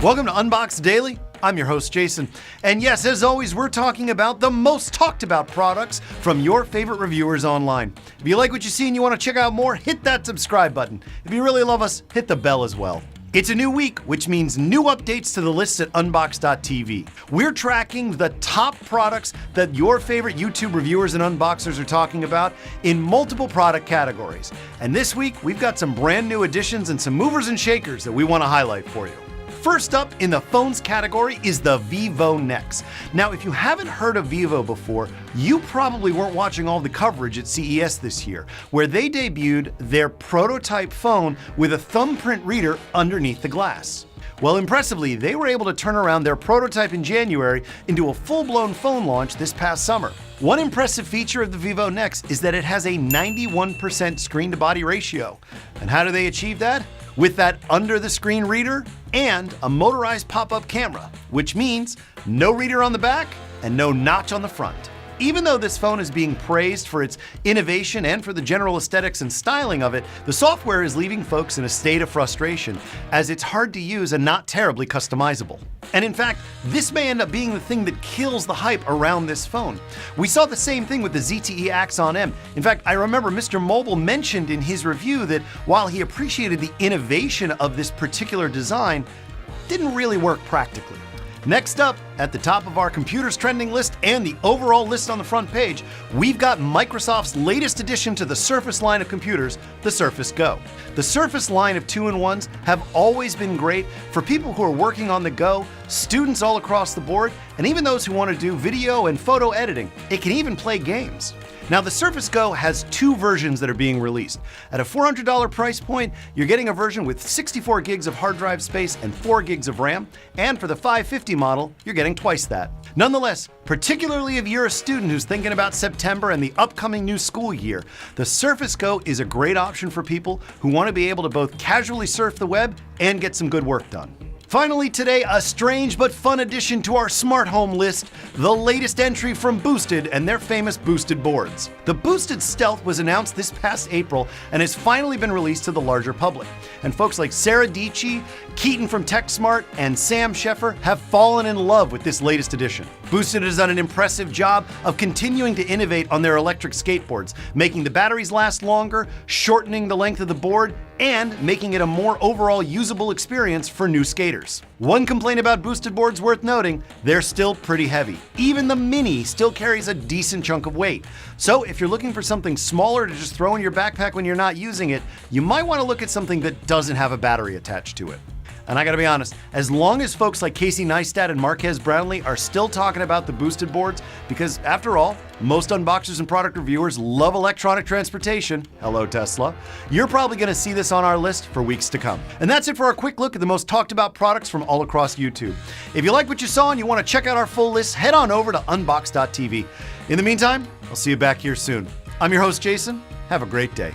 Welcome to Unboxed Daily. I'm your host, Jason. And yes, as always, we're talking about the most talked about products from your favorite reviewers online. If you like what you see and you want to check out more, hit that subscribe button. If you really love us, hit the bell as well. It's a new week, which means new updates to the lists at Unboxed.tv. We're tracking the top products that your favorite YouTube reviewers and unboxers are talking about in multiple product categories. And this week, we've got some brand new additions and some movers and shakers that we want to highlight for you. First up in the phones category is the Vivo NEX. Now, if you haven't heard of Vivo before, you probably weren't watching all the coverage at CES this year, where they debuted their prototype phone with a thumbprint reader underneath the glass. Well, impressively, they were able to turn around their prototype in January into a full-blown phone launch this past summer. One impressive feature of the Vivo NEX is that it has a 91% screen-to-body ratio. And how do they achieve that? With that under-the-screen reader and a motorized pop-up camera, which means no reader on the back and no notch on the front. Even though this phone is being praised for its innovation and for the general aesthetics and styling of it, the software is leaving folks in a state of frustration as it's hard to use and not terribly customizable. And in fact, this may end up being the thing that kills the hype around this phone. We saw the same thing with the ZTE Axon M. In fact, I remember Mr. Mobile mentioned in his review that while he appreciated the innovation of this particular design, it didn't really work practically. Next up, at the top of our computers trending list and the overall list on the front page, we've got Microsoft's latest addition to the Surface line of computers, the Surface Go. The Surface line of 2-in-1s have always been great for people who are working on the go, students all across the board, and even those who want to do video and photo editing. It can even play games. Now, the Surface Go has two versions that are being released. At a $400 price point, you're getting a version with 64 gigs of hard drive space and 4 gigs of RAM, and for the $550 model, you're getting twice that. Nonetheless, particularly if you're a student who's thinking about September and the upcoming new school year, the Surface Go is a great option for people who want to be able to both casually surf the web and get some good work done. Finally today, a strange but fun addition to our smart home list, the latest entry from Boosted and their famous Boosted boards. The Boosted Stealth was announced this past April and has finally been released to the larger public. And folks like Sarah Dietschy, Keaton from TechSmart, and Sam Sheffer have fallen in love with this latest edition. Boosted has done an impressive job of continuing to innovate on their electric skateboards, making the batteries last longer, shortening the length of the board, and making it a more overall usable experience for new skaters. One complaint about Boosted boards worth noting, they're still pretty heavy. Even the Mini still carries a decent chunk of weight. So if you're looking for something smaller to just throw in your backpack when you're not using it, you might want to look at something that doesn't have a battery attached to it. And I gotta be honest, as long as folks like Casey Neistat and Marquez Brownlee are still talking about the Boosted boards, because after all, most unboxers and product reviewers love electronic transportation, hello Tesla, you're probably gonna see this on our list for weeks to come. And that's it for our quick look at the most talked about products from all across YouTube. If you like what you saw and you wanna check out our full list, head on over to Unboxed.tv. In the meantime, I'll see you back here soon. I'm your host, Jason. Have a great day.